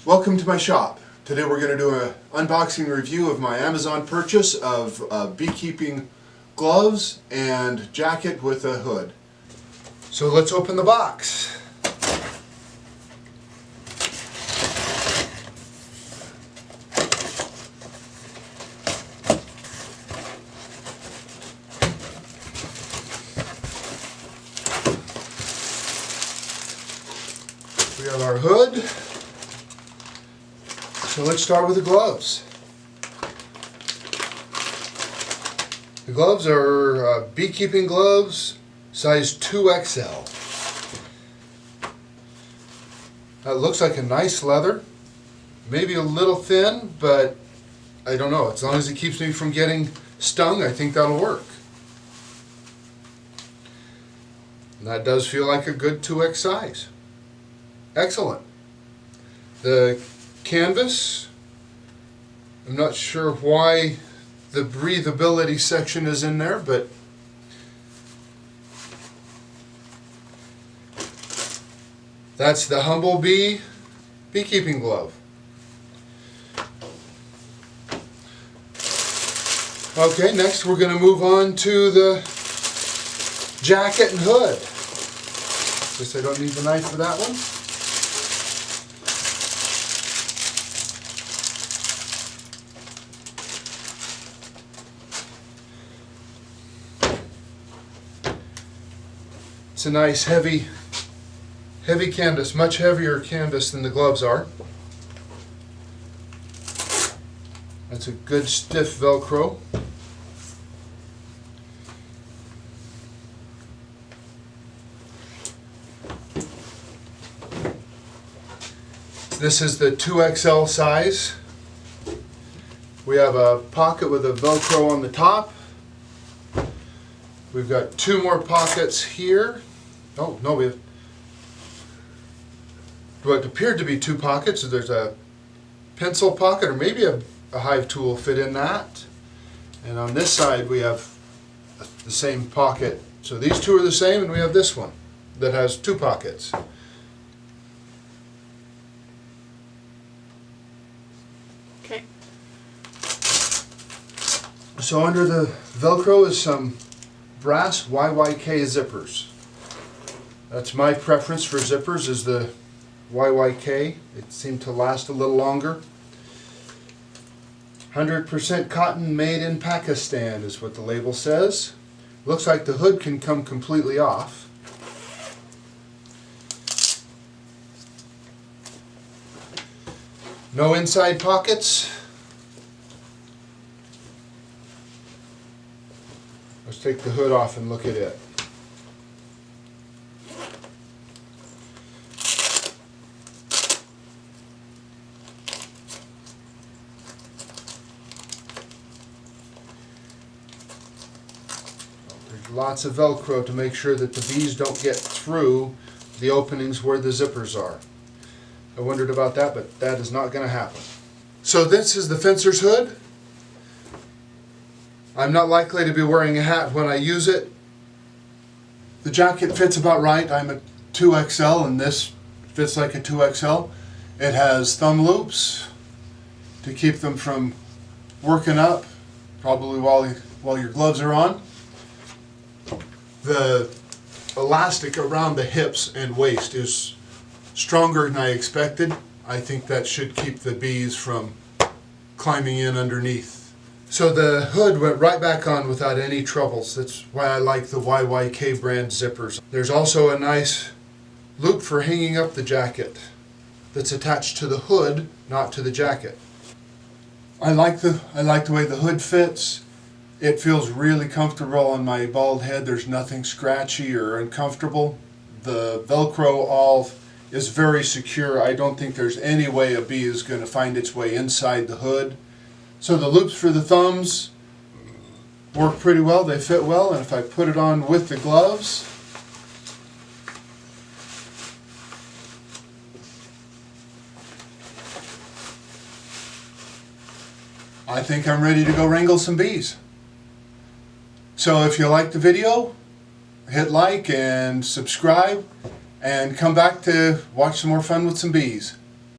Welcome to my shop. Today we're going to do an unboxing review of my Amazon purchase of beekeeping gloves and jacket with a hood. So let's open the box. We have our hood. So let's start with the gloves. The gloves are beekeeping gloves, size 2XL. That looks like a nice leather. Maybe a little thin, but I don't know. As long as it keeps me from getting stung, I think that'll work. And that does feel like a good 2X size. Excellent. The canvas, I'm not sure why the breathability section is in there, but that's the Humble Bee beekeeping glove. Okay, next we're going to move on to the jacket and hood. Guess I don't need the knife for that one. It's a nice heavy canvas, much heavier canvas than the gloves are. That's a good stiff Velcro. This is the 2XL size. We have a pocket with a Velcro on the top. We've got two more pockets here. Oh, no, we have what appeared to be two pockets. So there's a pencil pocket, or maybe a hive tool fit in that. And on this side we have the same pocket. So these two are the same, and we have this one that has two pockets. Okay. So under the Velcro is some brass YYK zippers. That's my preference for zippers, is the YYK. It seemed to last a little longer. 100% cotton made in Pakistan is what the label says. Looks like the hood can come completely off. No inside pockets. Let's take the hood off and look at it. There's lots of Velcro to make sure that the bees don't get through the openings where the zippers are. I wondered about that, but that is not going to happen. So this is the fencer's hood. I'm not likely to be wearing a hat when I use it. The jacket fits about right. I'm a 2XL and this fits like a 2XL. It has thumb loops to keep them from working up, probably while your gloves are on. The elastic around the hips and waist is stronger than I expected. I think that should keep the bees from climbing in underneath. So the hood went right back on without any troubles. That's why I like the YYK brand zippers. There's also a nice loop for hanging up the jacket that's attached to the hood, not to the jacket. I like the way the hood fits. It feels really comfortable on my bald head. There's nothing scratchy or uncomfortable. The Velcro all is very secure. I don't think there's any way a bee is going to find its way inside the hood. So the loops for the thumbs work pretty well. They fit well, and if I put it on with the gloves, I think I'm ready to go wrangle some bees. So if you like the video, hit like and subscribe, and come back to watch some more fun with some bees.